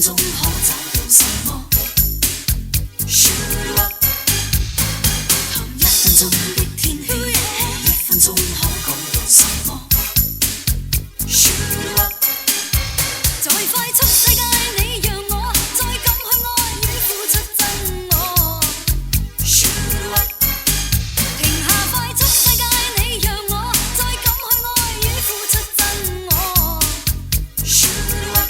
分鐘可找到什麼？ Shoot up， 同一分鐘的天氣，一分鐘可講到什麼？ Shoot up， 在快速世界，你讓我再敢去愛與付出真我。Shoot up， 停下快速世界，你讓我再敢去愛與付出真我。Shoot up。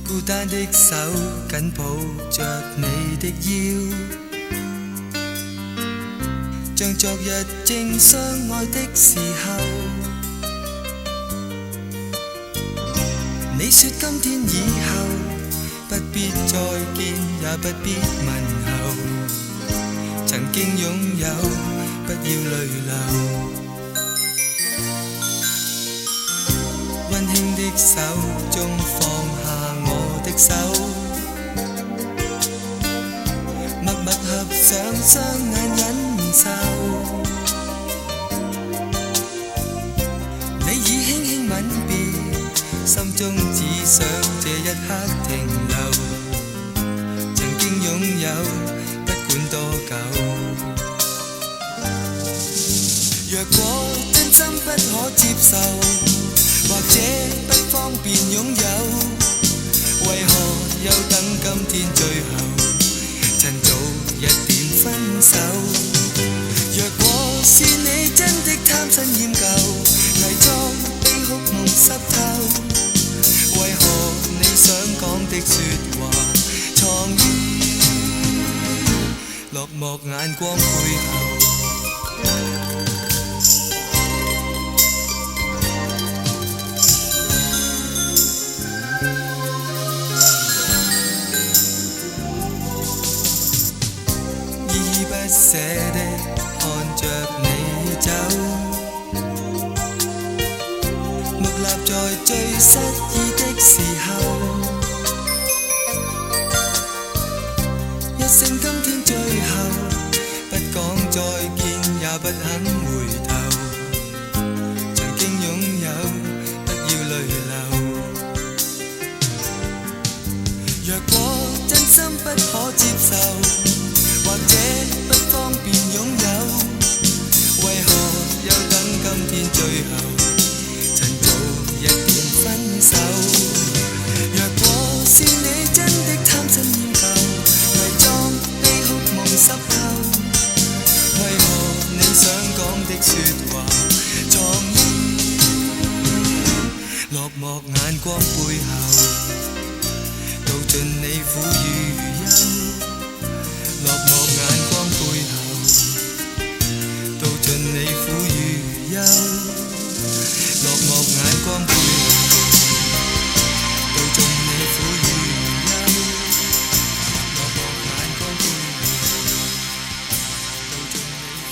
孤單的手緊抱着你的腰，像昨日正相愛的時候。你說今天以後不必再見，也不必問候，曾經擁有不要淚流。溫馨的手中放下我的手，默默合上雙眼忍受。你已輕輕吻別，心中只想這一刻停留。曾經擁有，不管多久。若果真心不可接受，或者不方便擁有，為何又等今天最後，趁早一點分手？若果是你真的貪新厭舊，偽裝被哭夢濕透，為何你想講的說話，藏於落寞眼光背後？不捨的看着你走，木立在最失意的時候，一聲今天最後，不講再見也不肯回頭，曾經擁有不要淚流。若果真心不可接受，或者不方便擁有，為何又等今天最後，趁早一點分寞眼光背後，道盡你苦與憂。落寞眼光背後，道盡你苦與憂。落寞眼光背後，道盡你苦與憂。落寞眼光背後，道盡你苦與憂。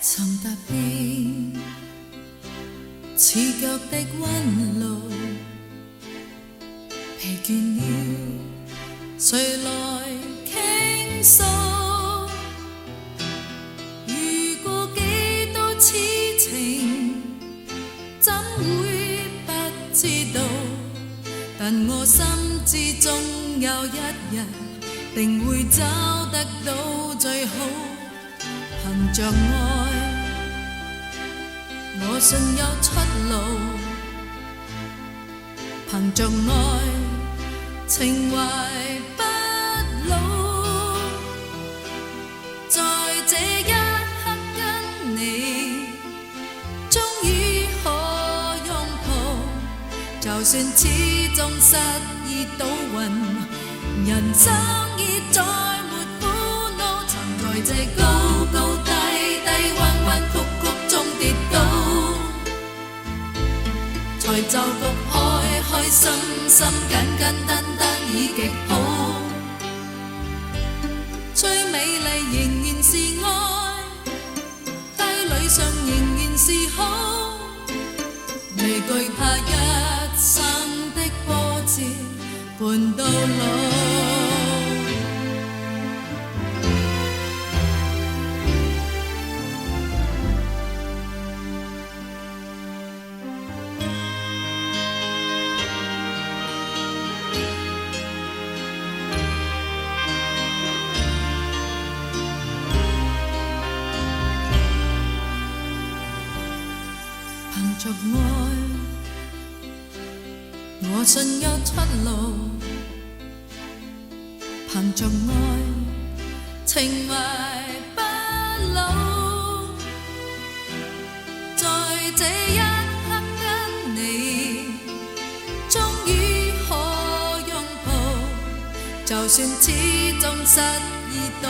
尋踏遍刺腳的溫路，疲倦了，誰來傾訴？遇過幾多痴情，怎會不知道？但我心知終有一日，定會找得到最好。憑着愛，我信有出路。憑着愛，情懷不老。在這一刻跟你，終於可擁抱。就算始終失意倒運，人生已再沒苦惱。曾在這高高低低、彎彎曲曲中跌倒，才就局開開心心、簡簡單單已極好。最美麗仍然是愛，低裡上仍然是好，未懼怕一生的波折伴到老。憑着愛，我信有出路。憑着愛，情懷不老。在這一刻跟你，終於可擁抱。就算始終失意倒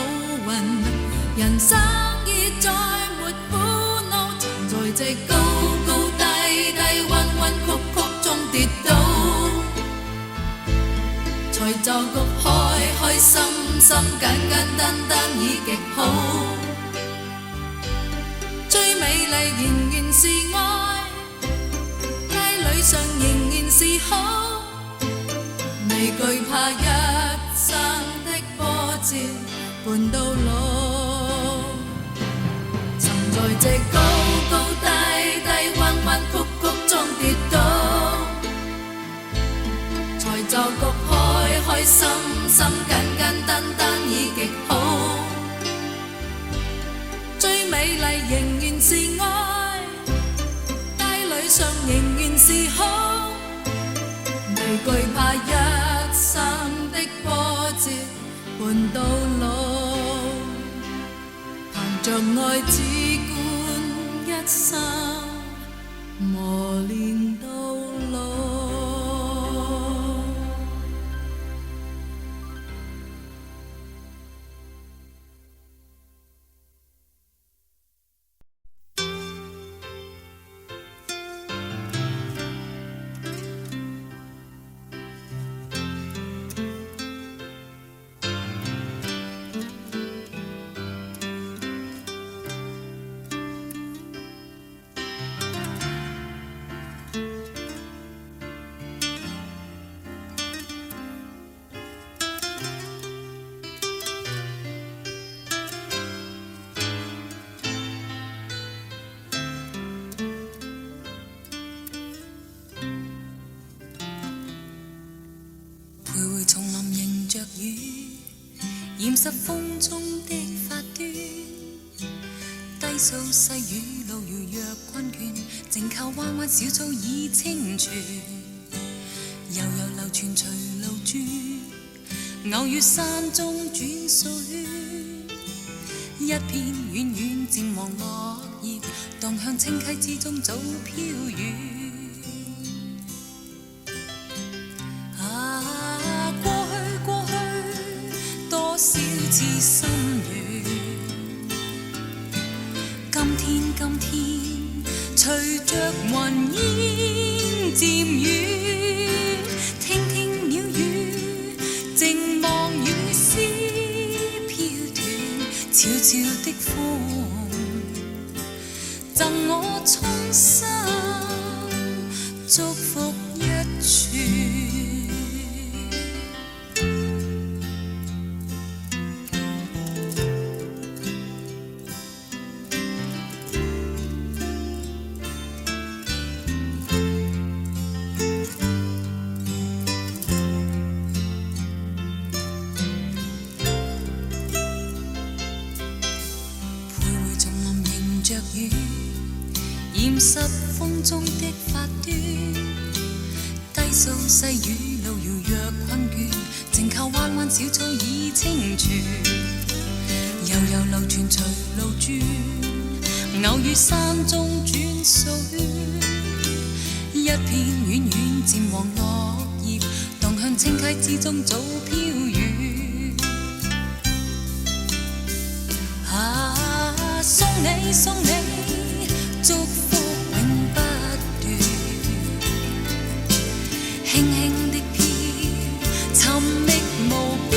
運，人生已再沒苦惱。曾在這高高低低、彎彎曲曲中跌倒，才就局開開心心、簡簡單單已極好。最美麗仍然是愛，街裡上仍然是好，未懼怕一生的波折伴到老。曾在這高高低低、彎彎曲曲中跌倒，才就局開開心心、簡簡單單已極好。最美麗仍然是愛，街裡上仍然是好，未懼怕一生的波折伴到老。憑着愛只管一生磨練到老。拾風中的發端，低數細雨路遙若困倦，靜靠彎彎小草已清泉，悠悠流傳隨路轉，偶遇山中轉數圈，一片遠遠漸黃落葉，蕩向清溪之中早飄遠。過去多少次心願，今天隨着雲煙漸遠，聽鳥語，靜望雨絲飄斷，悄悄的風贈我衷心祝福一串。染濕風中的發端，低訴細雨路遙若困倦，靜靠彎彎小草已清泉，悠悠流傳隨路轉，偶遇山中轉數圈，一片遠遠漸黃落葉，蕩向清溪之中早飄遠。送你祝福永不斷，輕輕的飄，尋覓無邊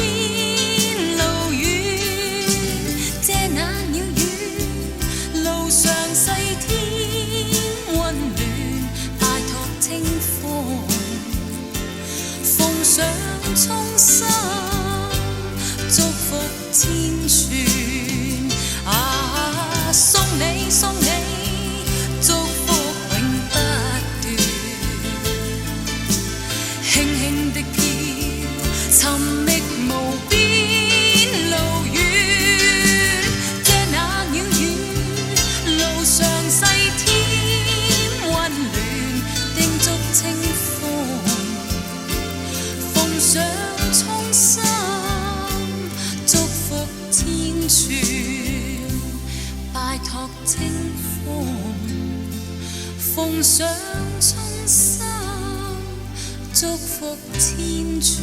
路遠，借那鳥語，路上細天溫暖，拜託清風，奉上衷心祝福千串。送你祝福永不斷，輕輕的飄，尋覓無邊路遠，借那鳥語，路上細天溫暖，叮囑清風，奉上衷心祝福千串。拜託清風，奉上衷心祝福千串。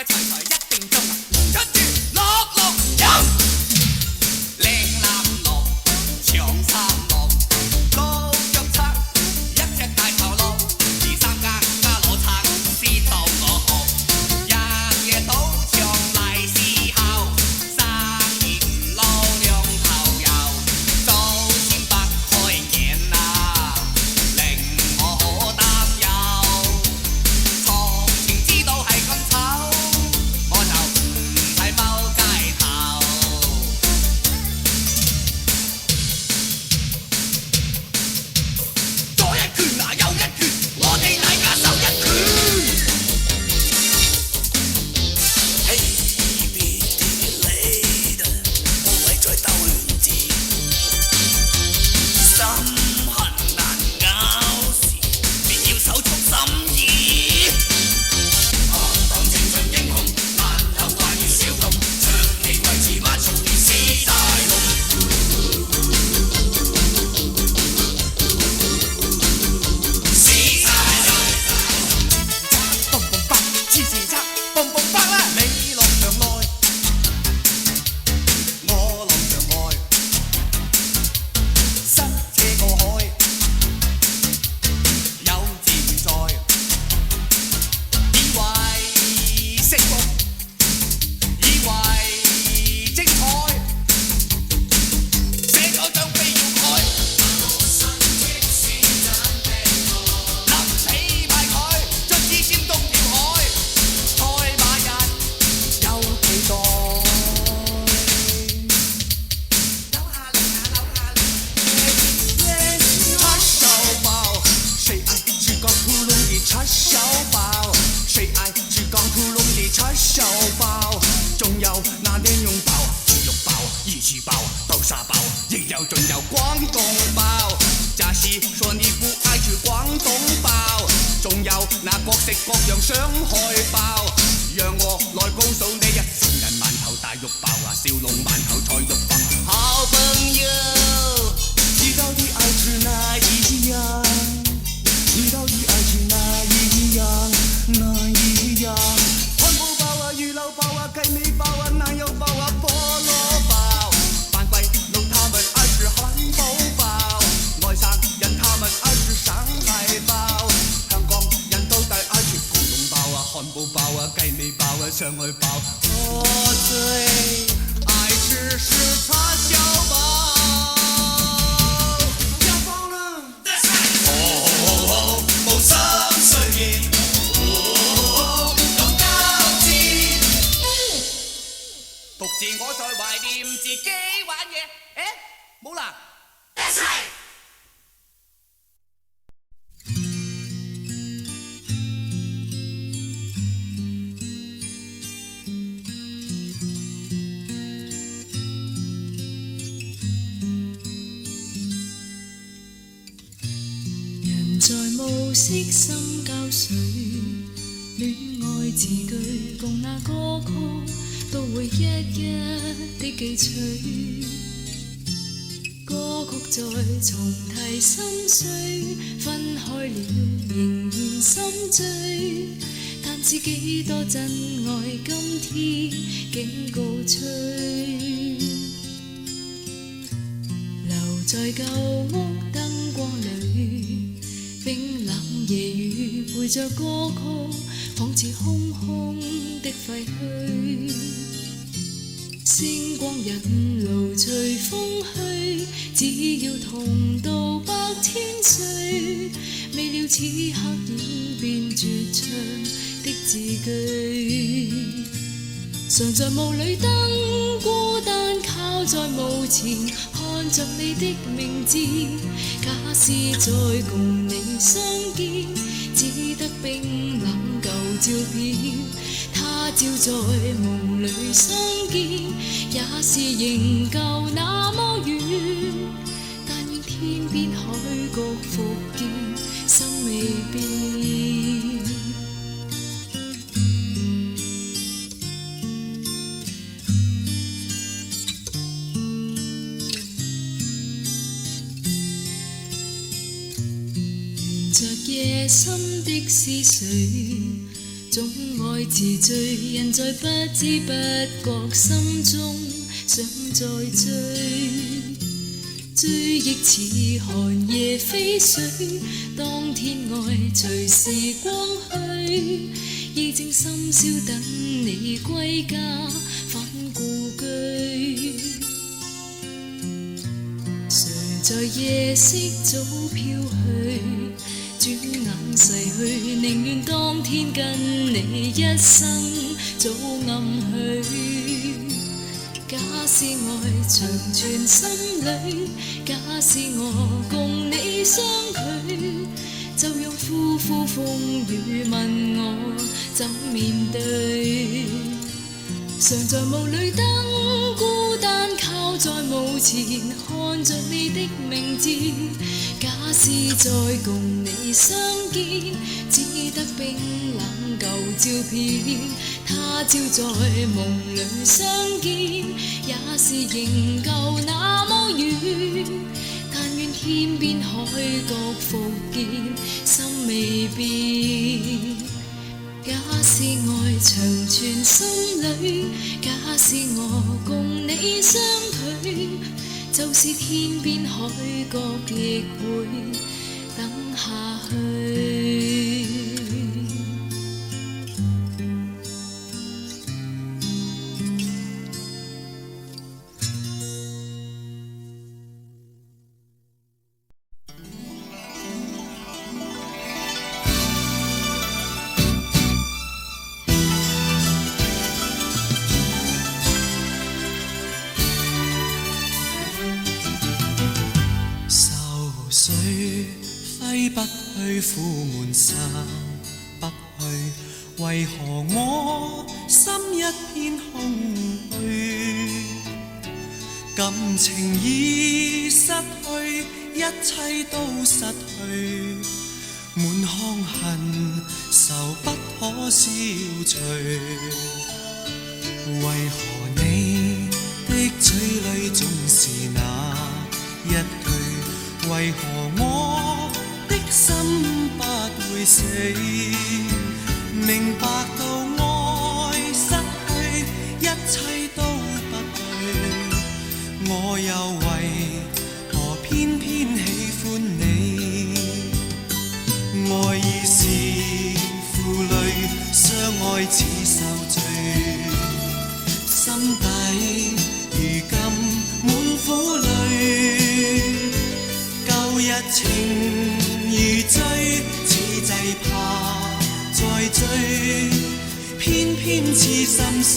齊齊一定中啊！跟住六六飲，靚男郎長衫郎，老腳叉一隻大頭狼，二三加攞橙，知道我學，日夜賭場嚟時候，生意唔撈兩頭油，做錢不開眼啊，令我好擔憂。從前知道係咁醜，我就唔使踎街頭。左一拳啊，右一拳，我哋大家手一拳。嘿，別啲嚟的，無謂再兜亂字，心痕難咬時，便要手足心意。當青春英雄，難有怪與小童，長期維持萬重年是大龍。是大龍。蹦蹦蹦，次次差，蹦蹦蹦啦！你落場內，我落場外，塞這個海，有自在。以為釋放，以為精彩，寫咗張飛要改，臨起派佢，卒之尖東跳海，賽馬日有期待。拆小包，誰愛吃光屠龍的拆小包？誰愛吃光屠龍的拆小包？仲有那蓮蓉包、豬肉包、魚翅包、豆沙包，亦有仲有廣東包。假使說你不愛吃廣東包，仲有那各式各樣上海包。讓我來告訴你啊，成人饅頭大肉包啊，小籠饅頭菜肉包。好朋友，你到底愛吃哪一樣？你到底愛吃哪一樣？哪一樣？漢堡包啊，魚柳包啊，雞尾包啊，奶油包啊，菠蘿包。番鬼佬他們愛吃漢堡包，外省人他們愛吃上海包，香港人都大愛吃廣東包啊，漢堡包啊，雞尾包啊，上海包。我最愛吃是叉燒包。有包啦！無心睡眠，咁交戰。獨自我在懷念自己玩嘢，冇啦。人在暮色深交水，戀愛字句共那歌曲，都會一一的記取。歌曲再重提心碎，分開了仍然心醉。但知幾多真愛，今天竟告吹。留在舊屋燈光裏，冰冷夜雨陪着歌曲，仿似空空的廢墟。星光引路隨風去，只要同渡百千歲。未料此刻演變絕唱的字句，常在霧裏燈孤單靠在墓前，看着你的名字。假使再共你相見，只得冰冷舊照片。他朝在夢裏相見，也是仍舊那麼遠。但願天邊海角復見，心未變。沿着夜深的思緒，總愛愛遲醉，人在不知不覺心中想再追，追憶似寒夜飛水，當天愛隨時光去，已正深宵等你歸家返故居。誰在夜色早飄去，轉眼逝去，寧願當天跟你一生早暗去。假使愛長存心裏，假使我共你相距，就用呼呼風雨問我怎面對。常在霧裏等，孤單靠在墓前，看着你的名字。假使再共你相見，只得冰冷舊照片。他朝在夢裏相見，也是仍舊那麼遠。但願天邊海角復見，心未變。假使愛長存心裏，假使我共你相距，就是天邊海角亦會等下去。不去苦悶散不去，為何我心一片空虛？感情已失去，一切都失去，滿腔恨愁不可消除。為何你的嘴裏總是那一句？為何我的心不會死？明白到愛失去，一切都不對，我又為何偏偏喜歡你？愛已是負累，相愛似受罪，心底如今滿苦淚。舊日情如醉，此際怕再追，偏偏痴心想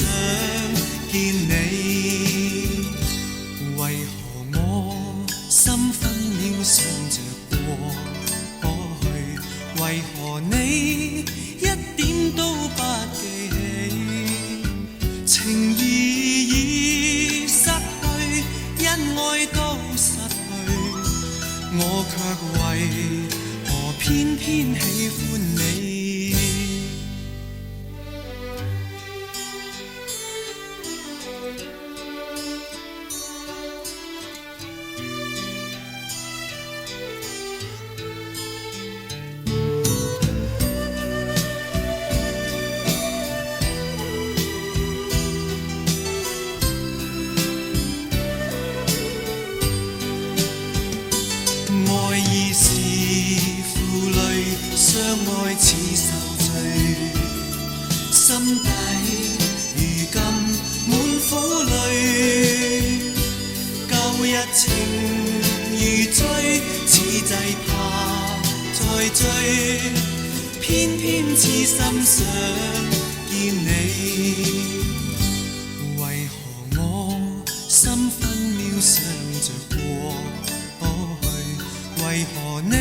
見你。為何我心分秒想着過去？為何你一點都不記起？情義已失去，因愛都失去，我卻為何偏偏喜歡你？情如醉，此際怕再追，偏偏痴心想見你。為何我心分秒想着過去？為何你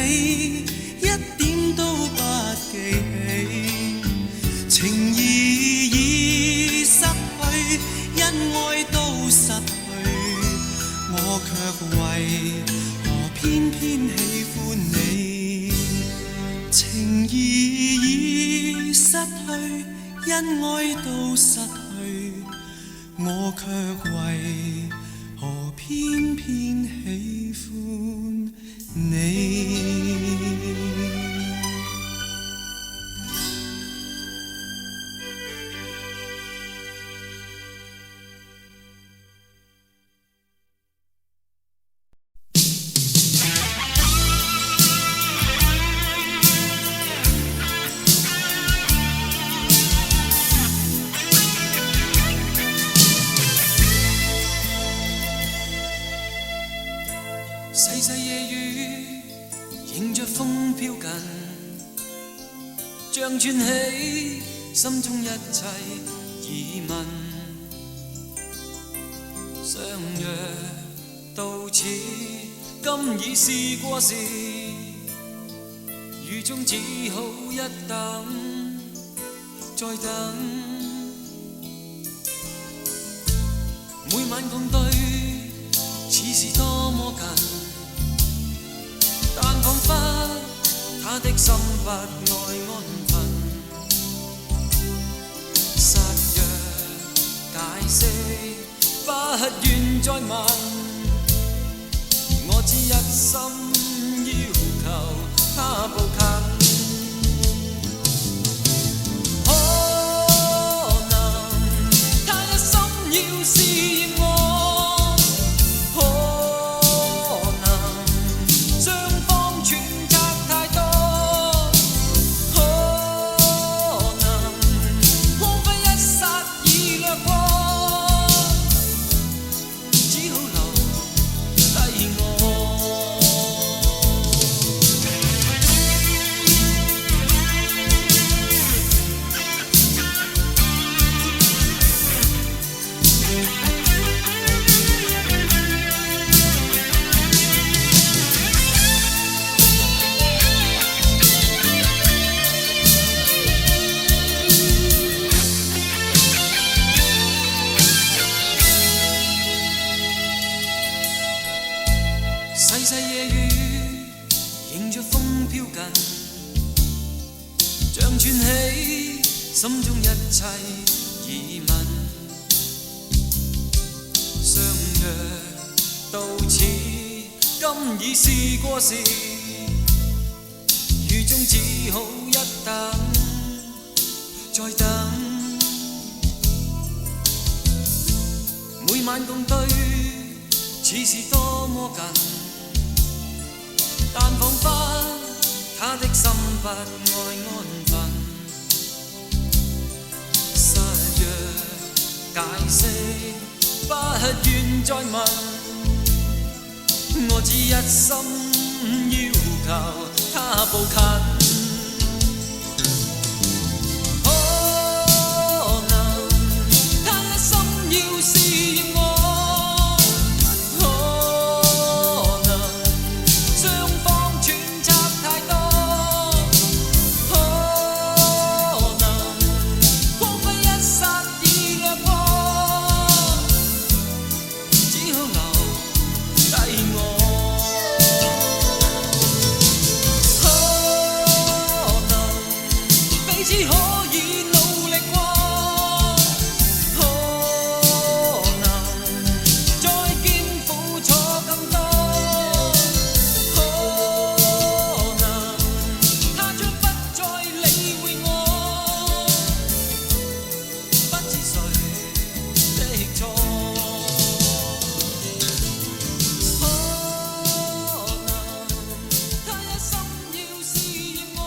一點都不記起？情義已失去，因愛都失去，我卻為何偏偏喜歡你？情義已失去，因愛都失去，我卻為何偏偏喜歡你？飄近，像串起心中一切疑問。相約到此，今已是過時，雨中只好一等，再等。每晚共對，似是多麼近，但彷彿他的心不愛安分。實若解釋，不願再問，我只一心要求他步近。細細夜雨迎着風飄近，像串起心中一切疑問。相約到此，今已是過時，雨中只好一等，再等。每晚共對，似是多麼近，但彷彿他的心不愛安分。實若解釋，不願再問，我只一心要求他步近。只可以努力過，可能再見付出更多，可能他將不再理會我，不知誰的錯，可能他一心要試驗我。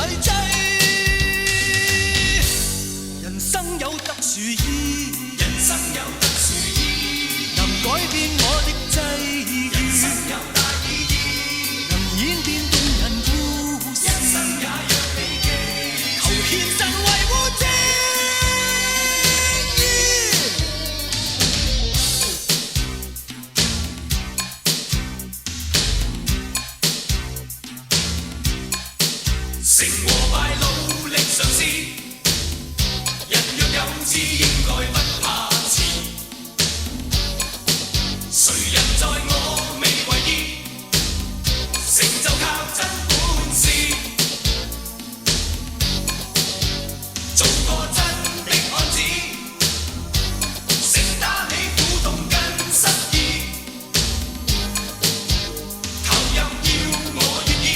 裏追。人生有特殊意義，人生有特殊意義，能改變我的際遇。人生有大意義，能演變動人故事。人生也讓你記，求獻身維護正義。成和敗努力嘗試，人若有志應該不怕遲。誰人在我未為意，成就靠真本事。做個真的漢子，承擔起苦痛跟失意。投入要我願意，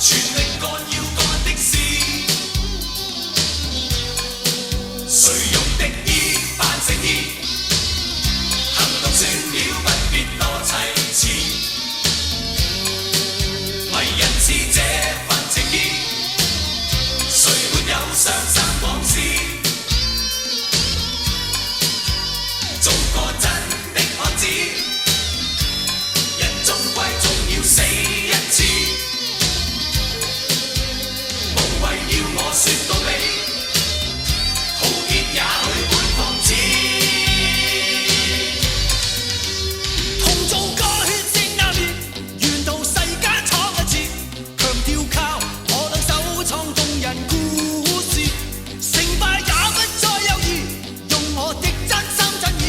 全力幹要幹的事。誰用敵意扮誠意，行動算了不必多砌詞。迷人似這份情意，誰沒有傷心往事。做個真的漢子，人終歸總要死一次。無謂要我說道理，浩劫也許會放肆。同做個血性硬面，沿途世間闖一次，強調靠我兩手創動人故事。成敗也不再猶豫，用我的真心真意，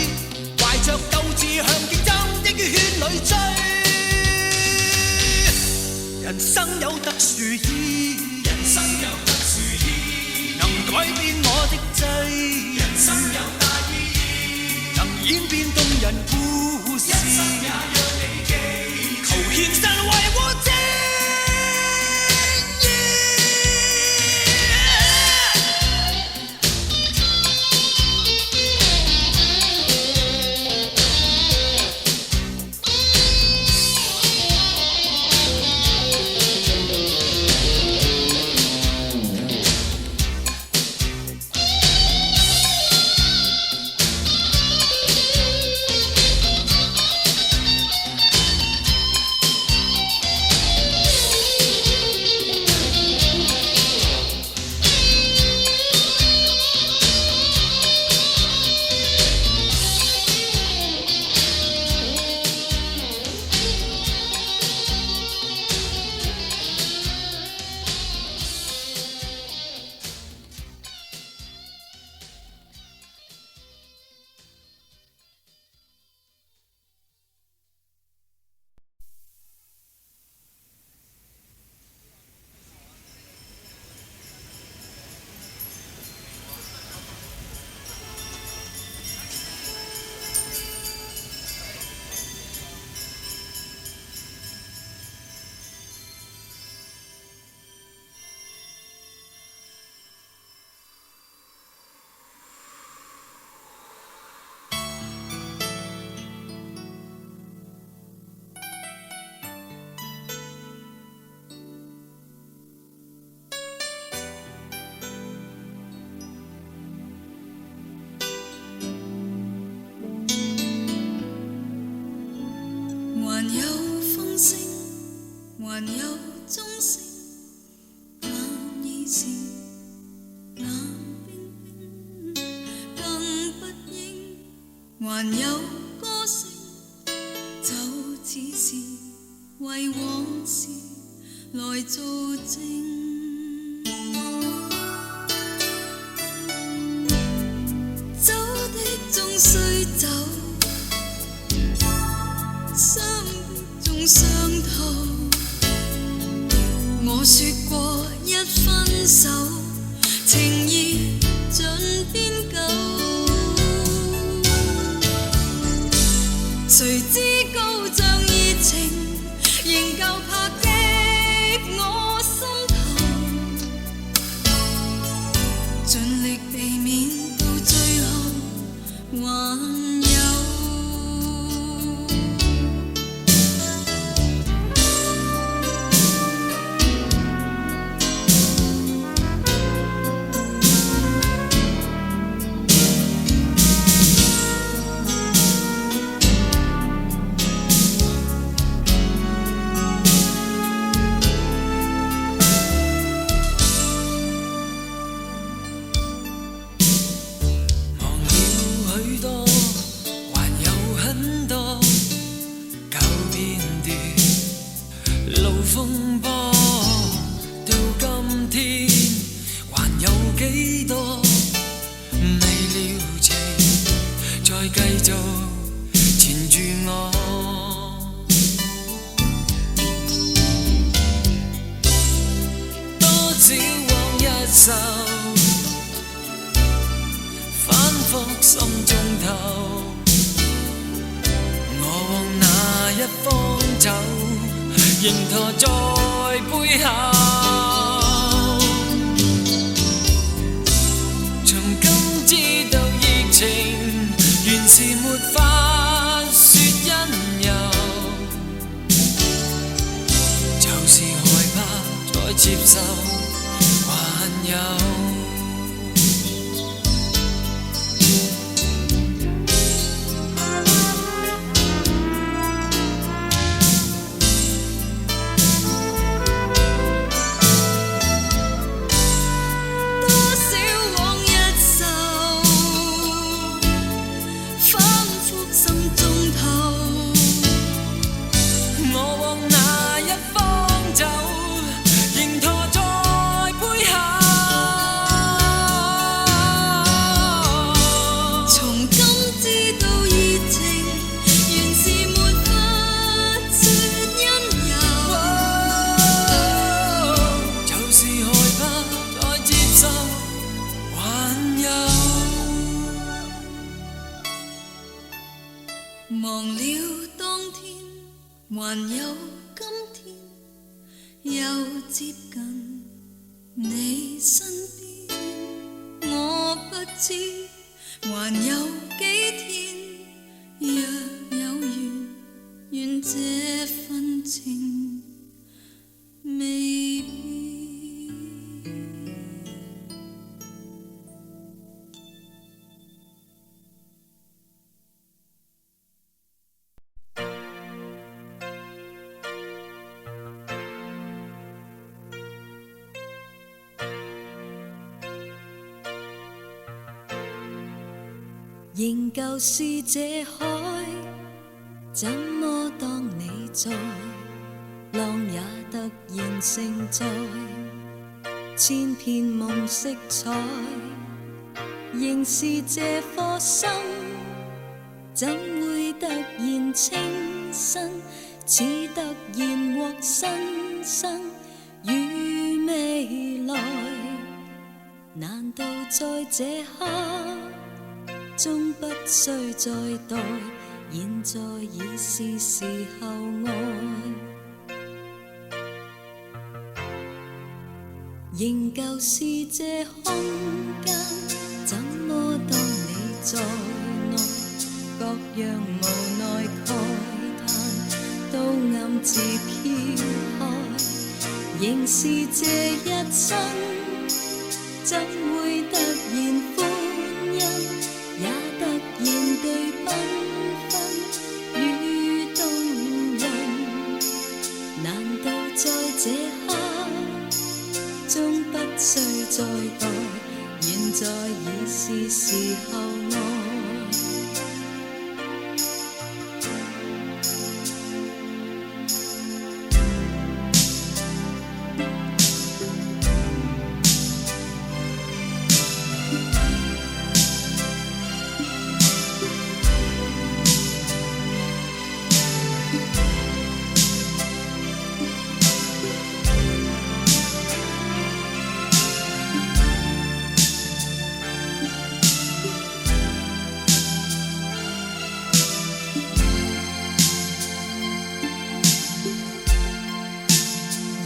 懷着鬥志向競爭的圈裏追。人生有特殊意義，人生有特殊意義，能改變我的際遇。人生有大意義，能演變動人故事。一生也讓你記，求獻身維護正義。還有風聲，還有鐘聲，那已是冷冰冰，更不應。還有歌聲，就似是為往事來做證。走的終須走，心中傷透。我說過一分手，情意盡變舊。誰知高漲熱情，仍舊拍擊我心頭。盡力避免到最後還有。風波到今天，還有幾多未了情，再繼續纏住我。多少往日愁，反覆心中透。我往哪一方走，仍駝在背後。從今知道熱情原是沒法說因由，就是害怕再接受，還有。忘了當天，還有今天，又接近你身邊。我不知還有幾天，若有緣，願這份情未變。仍舊是這海，怎麼當你在，浪也突然盛載，千片夢色彩，仍是這顆心，怎會突然清新，似突然獲新生與未來，難道在這刻終不需再待，現在已是時候愛。仍舊是這空間，怎麼當你在內，各樣無奈慨嘆都暗自飄開，仍是這一生，怎會突然歡欣，也突然地繽紛與動人，難道在這刻終不需再待，現在已是時候愛。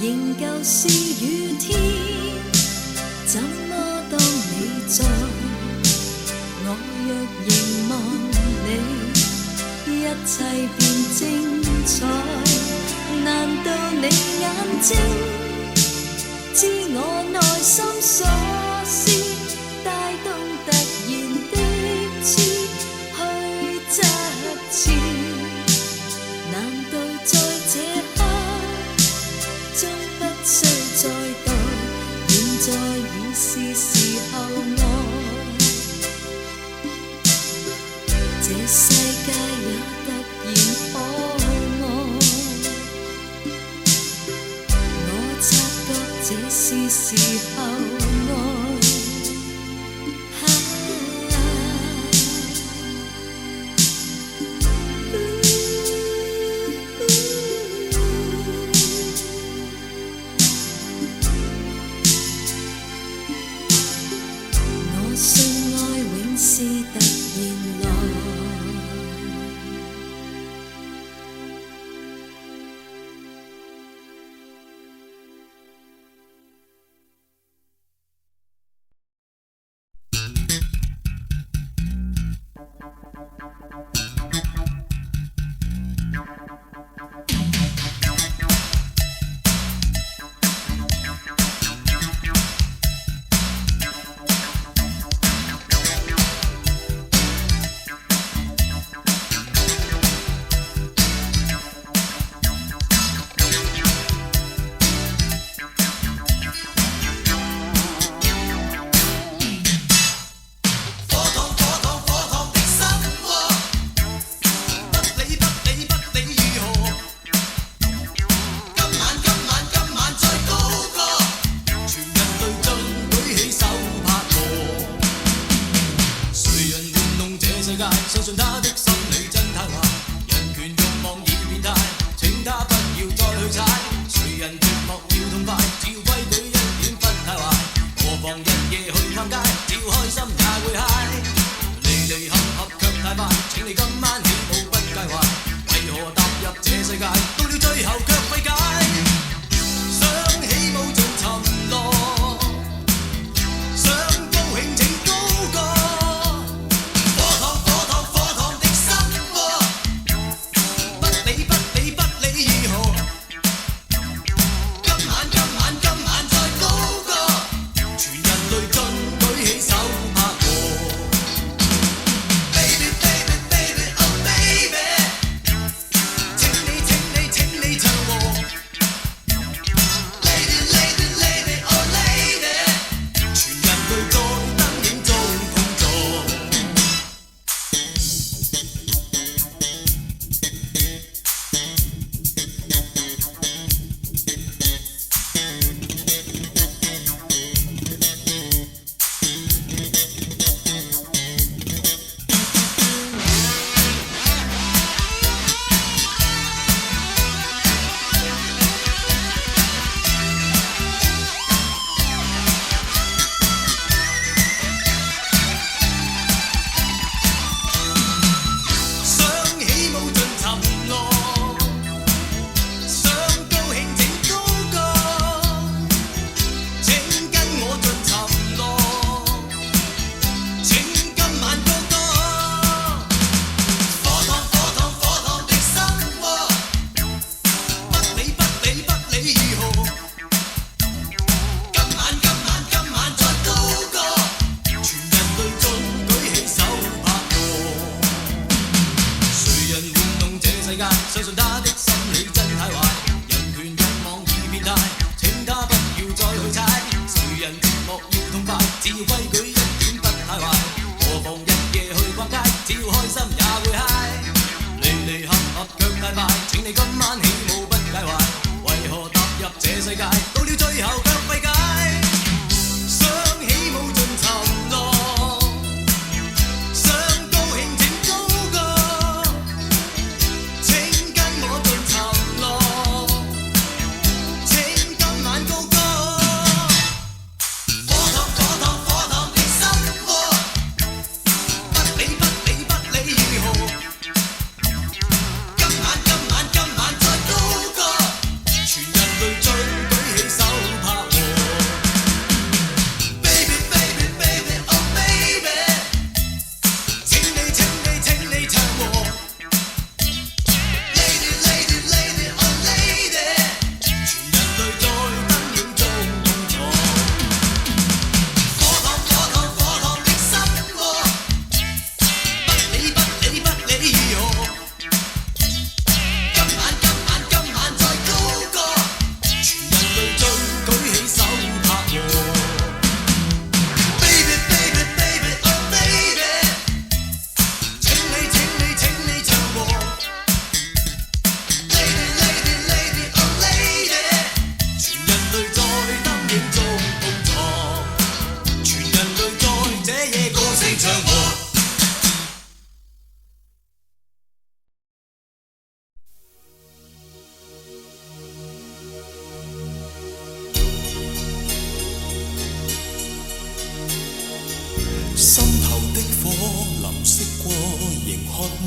仍舊是雨天，怎麼當你在，我若凝望你，一切變精彩。難道你眼睛知我內心所思，帶動突然的痴去側刺？難道在這刻終不需再待，現在已是時候愛。這世界也突然可愛，是時候愛。我信愛永是突然來。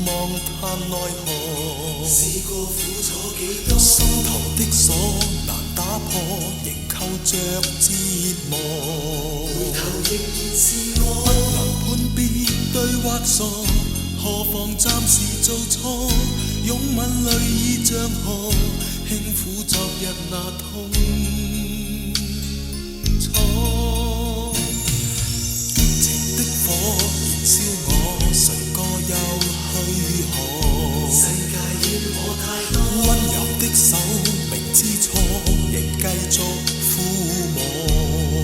望嘆奈何。試過苦楚幾多，心頭的鎖難打破，仍扣着折磨。回頭仍然是我，不能判別對或錯，何妨暫時做錯。擁吻淚已像河，輕撫昨日那痛楚。激情的火燃燒我，誰個又去何？世界欠我太多，溫柔的手明知錯，仍繼續撫摸。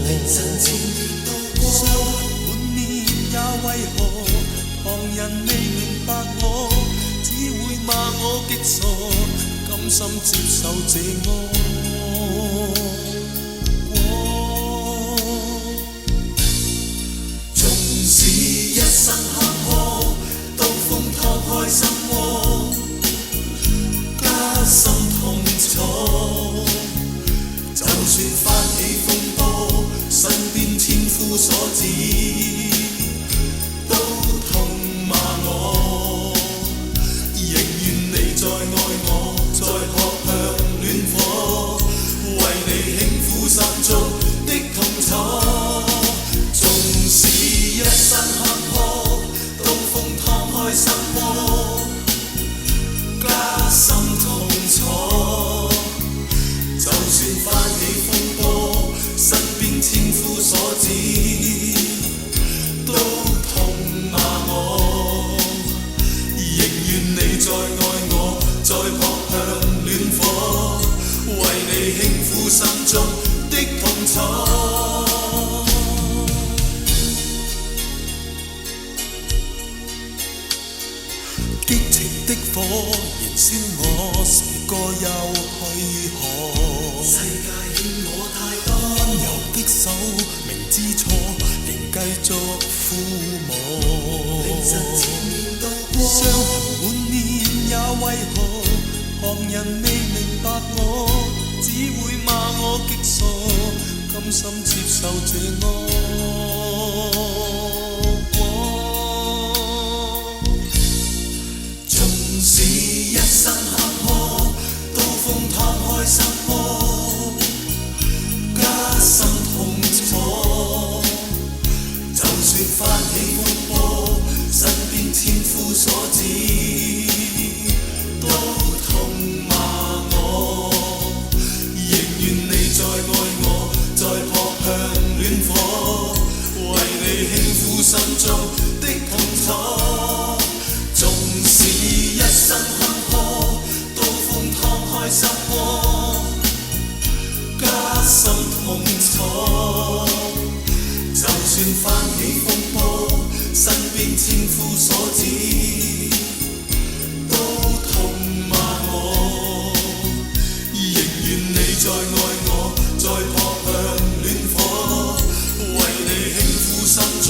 凌晨前面度過，傷痕滿面也為何？旁人未明白我，只會罵我極傻，甘心接受這惡果。縱使一生坎坷，刀鋒燙開心窩，加深痛楚。就算翻起風波，身邊千夫所指，都痛罵我。仍願你再愛我，再撲向戀火，為你輕撫心中的痛楚。縱使一生坎坷，刀鋒燙開心窩，加深痛楚。就算翻起風波，身邊千夫所指，都痛罵我。仍願你再愛我，再撲向戀火，為你輕撫心中的痛楚。激情的火燃燒我，誰個又去何？世界欠我太多，溫柔的手明知錯，仍繼續撫摸。凌晨前面度過，傷痕滿面也為何？旁人未明白我，只會罵我極傻，甘心接受這惡果。縱使一生坎坷，刀鋒燙開心窩，加深痛楚。就算翻起風波，身邊千夫所指，都痛罵我。仍願你再愛我，再撲向戀火，為你輕撫心中的痛楚。縱使一生坎坷，刀鋒燙開心窩，加深痛楚。就算翻起風波，身邊千夫所指，都痛罵我。仍願你再愛我，再撲向戀火，為你輕撫心中